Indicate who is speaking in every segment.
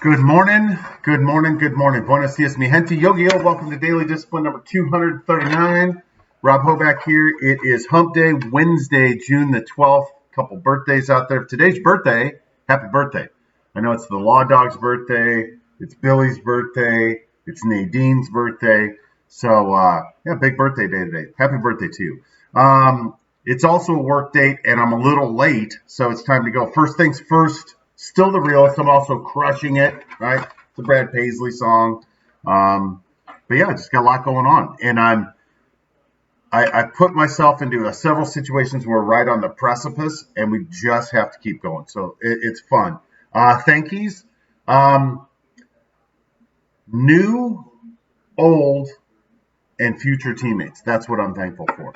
Speaker 1: Good morning, good morning, good morning. Buenos dias, mi gente. Yo. Welcome to Daily Discipline number 239. Rob Hoback here. It is Hump Day, Wednesday, June the 12th. Couple birthdays out there. Today's birthday, happy birthday. I know it's the Law Dog's birthday, it's Billy's birthday, it's Nadine's birthday. So, yeah, big birthday day today. Happy birthday to you. It's also a work date, and I'm a little late, so it's time to go. First things first. Still the realist. I'm also crushing it, right? It's a Brad Paisley song. But yeah, I just got a lot going on. And I put myself into several situations where we're right on the precipice and we just have to keep going. So it's fun. Thankies. Um, New, old, and future teammates. That's what I'm thankful for.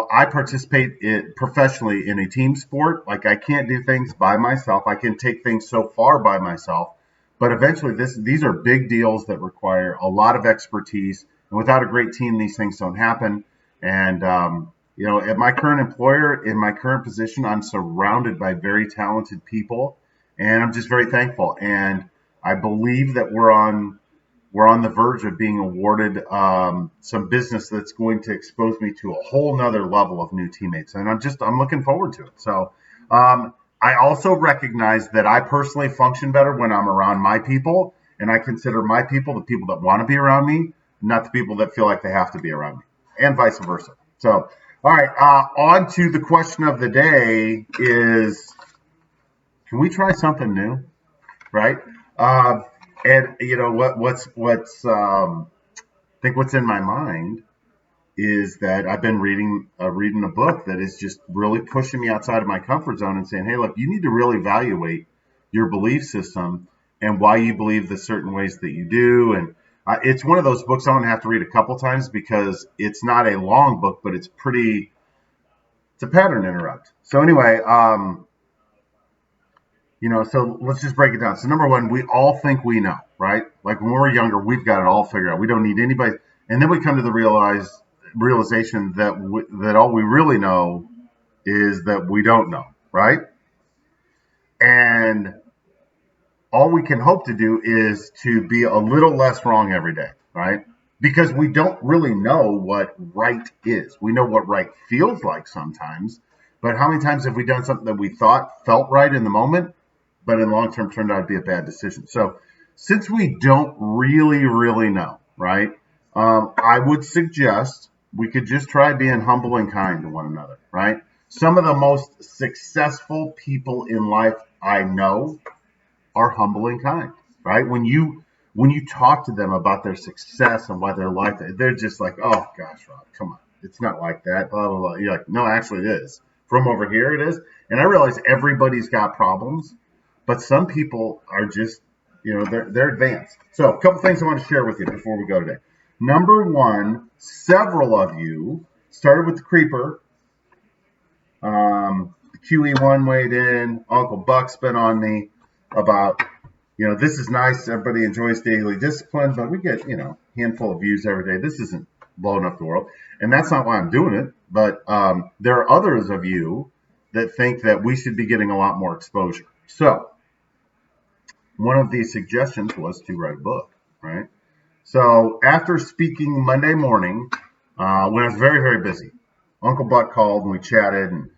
Speaker 1: I participate professionally in a team sport. Like I can't do things by myself. I can take things so far by myself, but eventually these are big deals that require a lot of expertise. And without a great team, these things don't happen. And at my current employer, in my current position, I'm surrounded by very talented people, and I'm just very thankful. And I believe that we're on the verge of being awarded some business that's going to expose me to a whole nother level of new teammates, and I'm looking forward to it. So I also recognize that I personally function better when I'm around my people, and I consider my people the people that want to be around me, not the people that feel like they have to be around me, and vice versa. So, all right, on to the question of the day is, can we try something new? Right? Uh, and you know I think what's in my mind is that I've been reading a book that is just really pushing me outside of my comfort zone and saying, hey, look, you need to really evaluate your belief system and why you believe the certain ways that you do. And it's one of those books I'm going to have to read a couple times because it's not a long book, but it's a pattern interrupt. So anyway, so let's just break it down. So number one, we all think we know, right? Like when we're younger, we've got it all figured out. We don't need anybody. And then we come to the realization that all we really know is that we don't know, right? And all we can hope to do is to be a little less wrong every day, right? Because we don't really know what right is. We know what right feels like sometimes, but how many times have we done something that we thought felt right in the moment, but in the long term turned out to be a bad decision? So, since we don't really know, right? I would suggest we could just try being humble and kind to one another, right? Some of the most successful people in life I know are humble and kind, right? When you talk to them about their success and why they're like that, they're just like, oh gosh, Rob, come on, it's not like that, blah blah blah. You're like, no, actually it is. From over here it is. And I realize everybody's got problems, but some people are just, they're advanced. So a couple things I want to share with you before we go today. Number one, several of you started with the creeper. The QE1 weighed in. Uncle Buck's been on me about, this is nice. Everybody enjoys daily discipline, but we get, handful of views every day. This isn't blowing up the world. And that's not why I'm doing it. But there are others of you that think that we should be getting a lot more exposure. So one of these suggestions was to write a book, right? So after speaking Monday morning, when I was very, very busy, Uncle Buck called and we chatted, and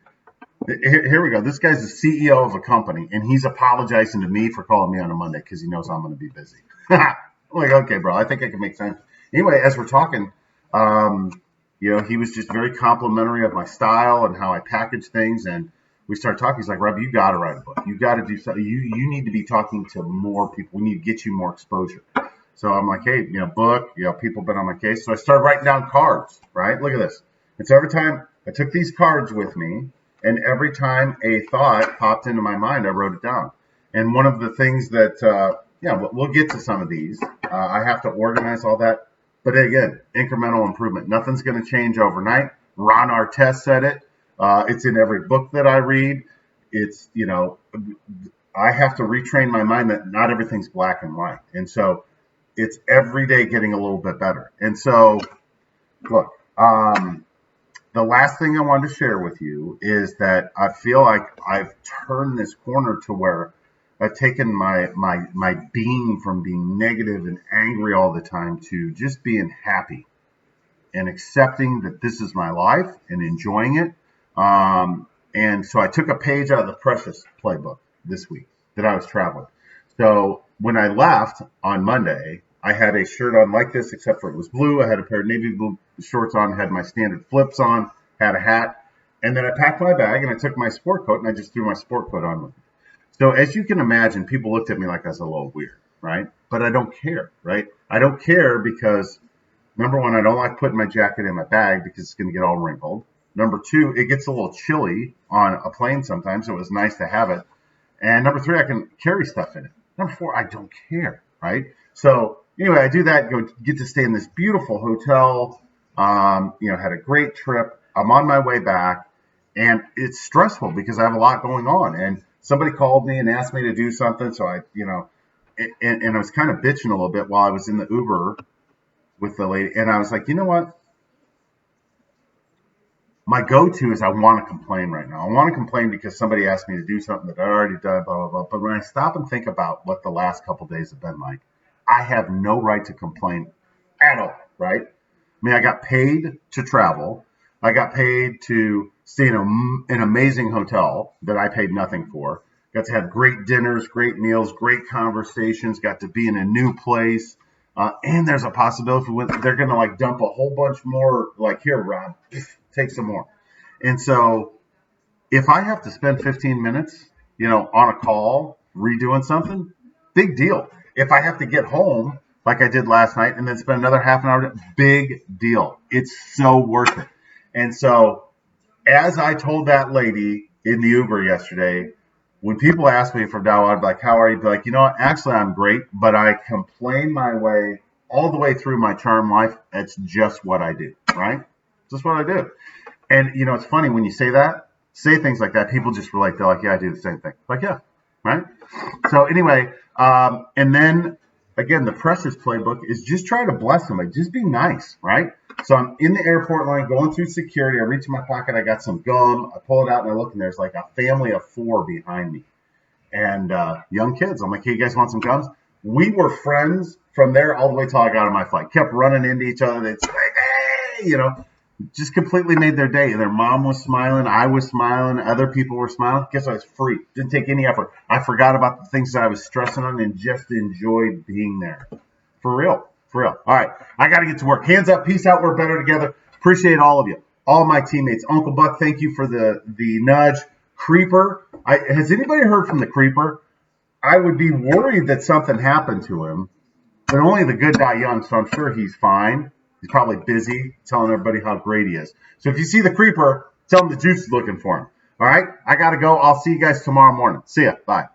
Speaker 1: here we go. This guy's the CEO of a company, and he's apologizing to me for calling me on a Monday because he knows I'm going to be busy. I'm like, okay, bro, I think I can make sense. Anyway, as we're talking, he was just very complimentary of my style and how I package things, and we started talking. He's like, Rob, you got to write a book. You got to do something. You need to be talking to more people. We need to get you more exposure. So I'm like, hey, book. People have been on my case. So I started writing down cards. Right? Look at this. And so every time I took these cards with me, and every time a thought popped into my mind, I wrote it down. And one of the things that, we'll get to some of these. I have to organize all that. But again, incremental improvement. Nothing's going to change overnight. Ron Artest said it. It's in every book that I read. It's, I have to retrain my mind that not everything's black and white. And so it's every day getting a little bit better. And so, look, the last thing I wanted to share with you is that I feel like I've turned this corner to where I've taken my being from being negative and angry all the time to just being happy and accepting that this is my life and enjoying it. And so I took a page out of the Precious playbook this week that I was traveling. So when I left on Monday, I had a shirt on like this, except for it was blue. I had a pair of navy blue shorts on, had my standard flips on, had a hat. And then I packed my bag and I took my sport coat and I just threw my sport coat on with me. So as you can imagine, people looked at me like I was a little weird, right? But I don't care, right? I don't care because number one, I don't like putting my jacket in my bag because it's going to get all wrinkled. Number two, it gets a little chilly on a plane sometimes, so it was nice to have it. And number three, I can carry stuff in it. Number four, I don't care, right? So anyway, I do that, get to stay in this beautiful hotel, had a great trip. I'm on my way back, and it's stressful because I have a lot going on. And somebody called me and asked me to do something, so and I was kind of bitching a little bit while I was in the Uber with the lady, and I was like, you know what? My go-to is I want to complain right now. I want to complain because somebody asked me to do something that I already done, blah, blah, blah. But when I stop and think about what the last couple of days have been like, I have no right to complain at all, right? I mean, I got paid to travel. I got paid to stay in an amazing hotel that I paid nothing for. Got to have great dinners, great meals, great conversations. Got to be in a new place. And there's a possibility they're going to like dump a whole bunch more, like, here, Rob, take some more. And so if I have to spend 15 minutes, on a call, redoing something, big deal. If I have to get home like I did last night and then spend another half an hour, big deal. It's so worth it. And so as I told that lady in the Uber yesterday, when people ask me from now on, like, how are you? Be like, actually, I'm great, but I complain my way all the way through my charm life. It's just what I do, right? Just what I do. And, it's funny when you say things like that, people just relate. They're like, yeah, I do the same thing. Like, yeah, right? So anyway, and then, again, the Precious playbook is just try to bless somebody. Just be nice, right? So I'm in the airport line going through security. I reach in my pocket. I got some gum. I pull it out and I look, and there's like a family of 4 behind me and young kids. I'm like, hey, you guys want some gums? We were friends from there all the way till I got on my flight. Kept running into each other. They'd say, hey, just completely made their day. Their mom was smiling. I was smiling. Other people were smiling. Guess what? I was free. Didn't take any effort. I forgot about the things that I was stressing on and just enjoyed being there. For real. For real. All right. I got to get to work. Hands up. Peace out. We're better together. Appreciate all of you. All my teammates. Uncle Buck, thank you for the nudge. Creeper. Has anybody heard from the Creeper? I would be worried that something happened to him, but only the good die young, so I'm sure he's fine. He's probably busy telling everybody how great he is. So if you see the Creeper, tell him the juice is looking for him. All right? I got to go. I'll see you guys tomorrow morning. See ya. Bye.